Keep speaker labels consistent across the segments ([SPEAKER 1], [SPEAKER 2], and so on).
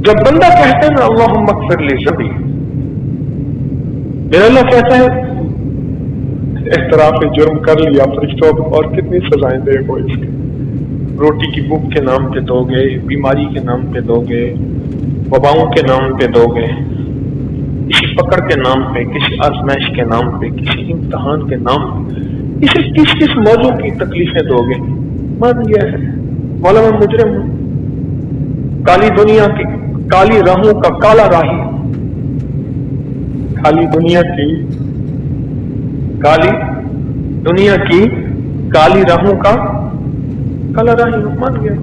[SPEAKER 1] جب بندہ کہتا ہے نا اللہم اغفر لی ذنبی، میرا اللہ کہتا ہے اعتراف جرم کر لیا فرشتوں، اور کتنی سزائیں دے گو اس کے، روٹی کی بھوک کے نام پہ دو گے، بیماری کے نام پہ دو گے، وباؤں کے نام پہ دو گے، کسی پکڑ کے نام پہ، کسی آزمائش کے نام پہ، کسی امتحان کے نام پہ، اسے کس کس موضوع کی تکلیفیں دو گے؟ مان گیا ہے مولا میں مجرم ہوں، کالی دنیا کی کالی راہوں کا کالا راہی، کالی دنیا کی کالی راہوں کا کالا راہی ہوں، مان گیا۔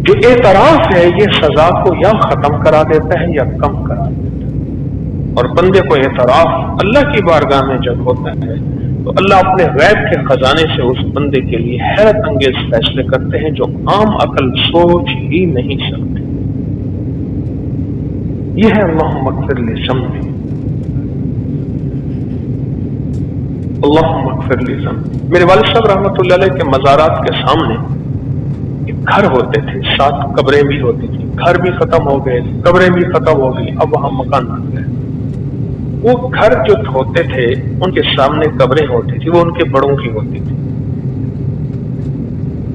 [SPEAKER 1] جو اعتراف ہے یہ سزا کو یا ختم کرا دیتا ہے یا کم کرا دیتا ہے، اور بندے کو اعتراف اللہ کی بارگاہ میں جب ہوتا ہے تو اللہ اپنے غیب کے خزانے سے اس بندے کے لیے حیرت انگیز فیصلے کرتے ہیں جو عام عقل سوچ ہی نہیں سکتے۔ یہ ہے اللہم اغفر لی ذنبی، اللہم اغفر لی ذنبی۔ میرے والد صاحب رحمۃ اللہ علیہ کے مزارات کے سامنے گھر ہوتے تھے، 7 قبریں بھی ہوتی تھی، گھر بھی ختم ہو گئے، قبریں بھی ختم ہو گئی، اب وہاں مکان بن گئے۔ وہ گھر جو ہوتے تھے ان کے سامنے قبریں ہوتی تھی، وہ ان کے بڑوں کی ہوتی تھی۔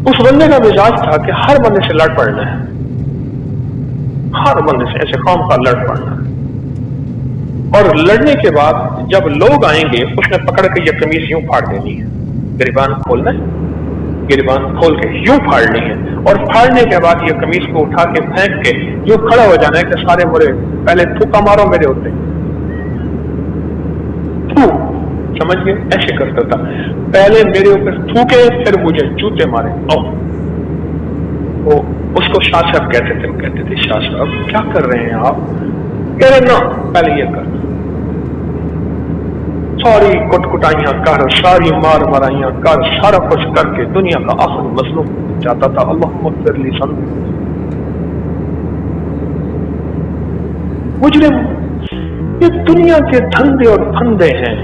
[SPEAKER 1] اس بندے کا مزاج تھا کہ ہر بندے سے لڑ پڑنا ہے، ہر بندے سے ایسے قوم کا لڑ پڑنا ہے، اور لڑنے کے بعد جب لوگ آئیں گے اس نے پکڑ کے یہ قمیض یوں پھاڑ دینی ہے، گریبان کھولنا ہے، گریبان کھول کے یوں پھاڑنی ہے، اور پھاڑنے کے بعد یہ قمیض کو اٹھا کے پھینک کے یوں کھڑا ہو جانا ہے کہ سارے مرے، پہلے تھوکا مارو میرے ہوتے، سمجھ گئے؟ ایسے کرتا تھا، پہلے میرے اوپر تھوکے پھر مجھے جوتے مارے۔ اس کو شاہ صاحب کہتے تھے، وہ کہتے تھے شاہ صاحب کیا کر رہے ہیں آپ؟ کہہ رہے نا پہلے یہ کر، ساری کٹائیاں کر، ساری مار مرائیاں کر، سارا کچھ کر کے دنیا کا آخر مظلوم چاہتا تھا اللہم اغفر لی ذنبی۔ مجرم، یہ دنیا کے دھندے اور پھندے ہیں،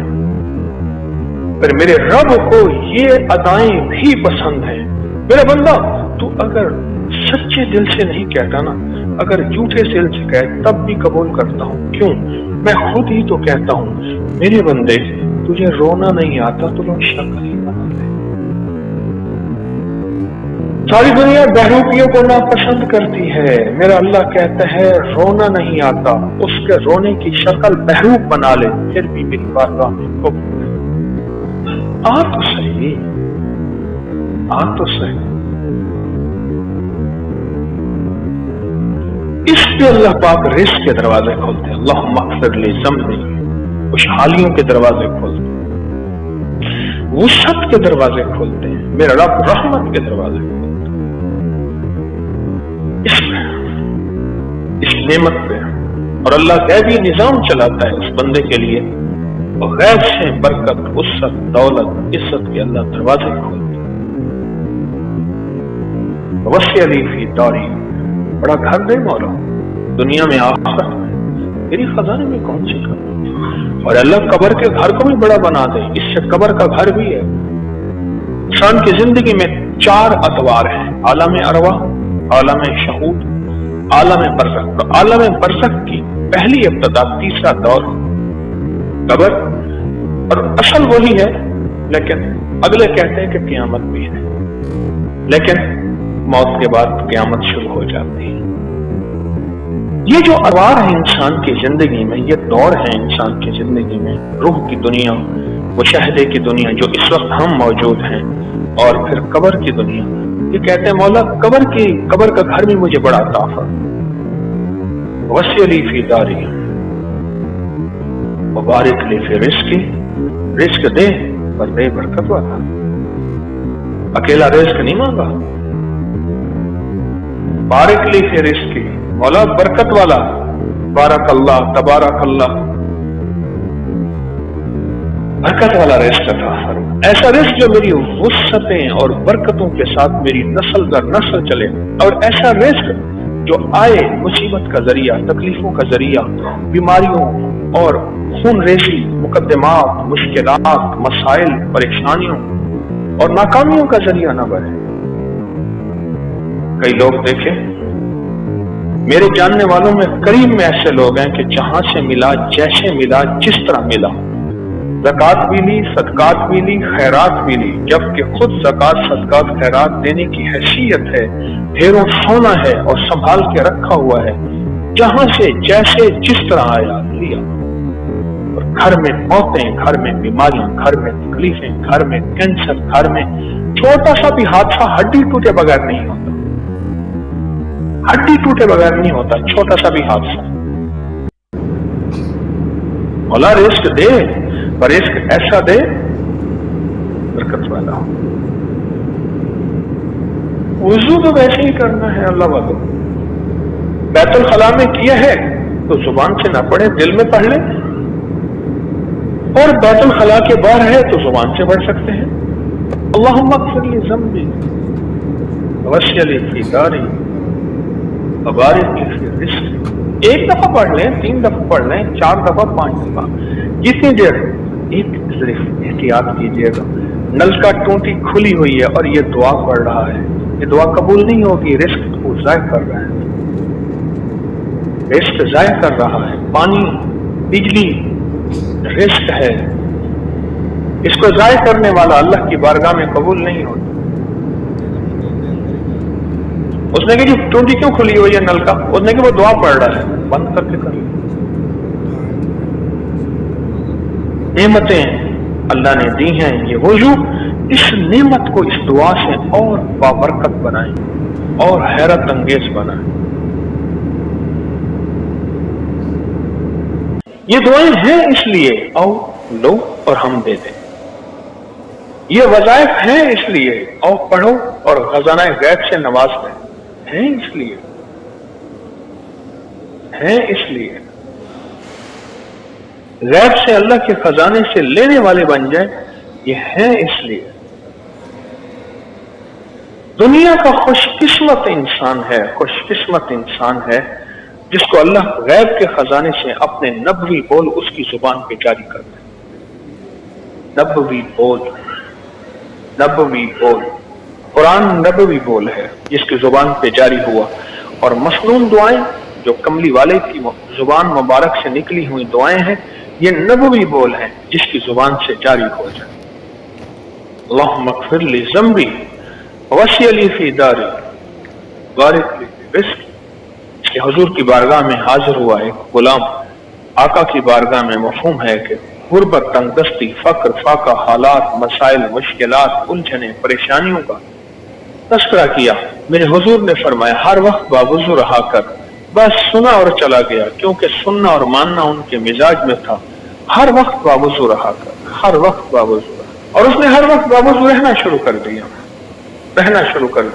[SPEAKER 1] پر میرے رب کو یہ ادائیں بھی پسند ہیں۔ میرا بندہ تو اگر سچے دل سے نہیں کہتا نا، اگر جھوٹے دل سے کہے تب بھی قبول کرتا ہوں، کیوں؟ میں خود ہی تو کہتا ہوں میرے بندے تجھے رونا نہیں آتا تو لوگ شکل ہی بنا دے۔ ساری دنیا بہروپیوں کو ناپسند کرتی ہے، میرا اللہ کہتا ہے رونا نہیں آتا، اس کے رونے کی شکل بہروپ بنا لے، پھر بھی میری بارگاہ میں قبول۔ آ تو صحیح، آ تو صحیح۔ اس پہ اللہ پاک رزق کے دروازے کھولتے ہیں، اللہم اغفر لی ذنبی، خوشحالیوں کے دروازے کھولتے ہیں، وسعت کے دروازے کھولتے ہیں، میرا رب رحمت کے دروازے کھولتے ہیں۔ اس نعمت پہ اور اللہ غیبی نظام چلاتا ہے اس بندے کے لیے، اور غیب سے برکت، وسعت، دولت، عزت کے اللہ دروازے کھولتے ہیں۔ وسع لی فی داری، بڑا گھر دے مولا دنیا میں آخرت میں، میری خزانے میں کون سی کمی؟ اور اللہ قبر کے گھر کو بھی بڑا بنا دے، اس سے قبر کا گھر بھی ہے۔ انسان کی زندگی میں 4 ادوار ہیں، عالم ارواح، عالم شہود، عالم برزخ۔ تو عالم برزخ کی پہلی ابتدا، تیسرا دور قبر، اور اصل وہی ہے، لیکن اگلے کہتے ہیں کہ قیامت بھی ہے، لیکن موت کے بعد قیامت شروع ہو جاتی ہے۔ یہ جو ادوار ہیں انسان کی زندگی میں، یہ دور ہے انسان کی زندگی میں، روح کی دنیا، مشاہدے کی دنیا جو اس وقت ہم موجود ہیں، اور پھر قبر کی دنیا۔ یہ کہتے ہیں مولا قبر کا گھر بھی مجھے بڑا عطا فرما، وسع لی فی داری وبارک لی فی رزقی، رزق دے پر دے برکت والا، اکیلا رزق نہیں مانگا، بارک لی فی رزقی، مولا برکت والا، بارک اللہ، تبارک اللہ، برکت والا رزق عطا فرما، ایسا رزق جو میری وسعتیں اور برکتوں کے ساتھ میری نسل در نسل چلے، اور ایسا رزق جو آئے مصیبت کا ذریعہ، تکلیفوں کا ذریعہ، بیماریوں اور خون ریزی، مقدمات، مشکلات، مسائل، پریشانیوں اور ناکامیوں کا ذریعہ نہ بنے۔ کئی لوگ دیکھیں میرے جاننے والوں میں قریب میں ایسے لوگ ہیں کہ جہاں سے ملا، جیسے ملا، جس طرح ملا، زکوٰۃ بھی لی، صدقات بھی لی، خیرات بھی لی، جبکہ خود زکوٰۃ صدقات خیرات دینے کی حیثیت ہے، ڈھیروں سونا ہے اور سنبھال کے رکھا ہوا ہے، جہاں سے جیسے جس طرح آیا لیا۔ اور گھر میں موتیں، گھر میں بیماریاں، گھر میں تکلیفیں، گھر میں کینسر، گھر میں چھوٹا سا بھی حادثہ ہڈی ٹوٹے بغیر نہیں ہوتا، ہڈی ٹوٹے بغیر نہیں ہوتا، چھوٹا سا بھی حادثہ۔ مولا رزق دے، پر رزق ایسا دے برکت والا ہو۔ وضو تو ویسے ہی کرنا ہے اللہ والوں، بیت الخلاء میں کیا ہے تو زبان سے نہ پڑھے، دل میں پڑھ لیں، اور بیت الخلاء کے باہر ہے تو زبان سے پڑھ سکتے ہیں۔ اللہم اغفر لی ذنبی ووسع لی فی داری وبارک لی فی رزقی۔ ایک دفعہ پڑھ لیں، 3 دفعہ پڑھ لیں، 4 دفعہ، 5 دفعہ، جتنی دیر ایک صرف احتیاط کیجیے گا۔ نل کا ٹونٹی کھلی ہوئی ہے اور یہ دعا پڑھ رہا ہے، یہ دعا قبول نہیں ہوگی، رزق کو ضائع کر رہا ہے، رزق ضائع کر رہا ہے۔ پانی، بجلی رزق ہے، اس کو ضائع کرنے والا اللہ کی بارگاہ میں قبول نہیں ہوتا۔ اس نے کہ جو ٹونٹی کیوں کھلی ہوئی ہے نل کا، اس نے کہ وہ دعا پڑھ رہا ہے، بند کر کے کر لیں۔ نعمتیں اللہ نے دی ہیں، یہ وضو اس نعمت کو اس دعا سے اور بابرکت بنائیں اور حیرت انگیز بنائیں۔ یہ دعائیں ہیں اس لیے آؤ لو اور ہم دے دیں، یہ وظائف ہیں اس لیے آؤ پڑھو اور خزانہ غیب سے نواز دیں، ہیں اس لیے، ہیں اس لیے غیب سے اللہ کے خزانے سے لینے والے بن جائیں، یہ ہیں اس لیے۔ دنیا کا خوش قسمت انسان ہے، خوش قسمت انسان ہے جس کو اللہ غیب کے خزانے سے اپنے نبوی بول اس کی زبان پہ جاری کر دے۔ نبوی بول، نبوی بول، قرآن نبوی بول ہے جس کی زبان پہ جاری ہوا، اور مسنون دعائیں جو کملی والے کی زبان مبارک سے نکلی ہوئی دعائیں ہیں، یہ نبوی بول ہیں جس کی زبان سے جاری ہو جائے۔ اللہم اغفر لی ذنبی ووسع لی فی داری بارک لی فی رزقی۔ کہ حضور کی بارگاہ میں حاضر ہوا ایک غلام، آقا کی بارگاہ میں مفہوم ہے کہ غربت، تنگ دستی، فقر، فاقہ، حالات، مسائل، مشکلات، الجھنیں، پریشانیوں کا تذکرہ کیا۔ میرے حضور نے فرمایا ہر وقت باوضو رہا کر، بس سنا اور چلا گیا، کیونکہ سننا اور ماننا ان کے مزاج میں تھا۔ ہر وقت باوضو رہا کر، ہر وقت باوضو رہا، اور اس نے ہر وقت باوضو رہنا شروع کر دیا، رہنا شروع کر دیا۔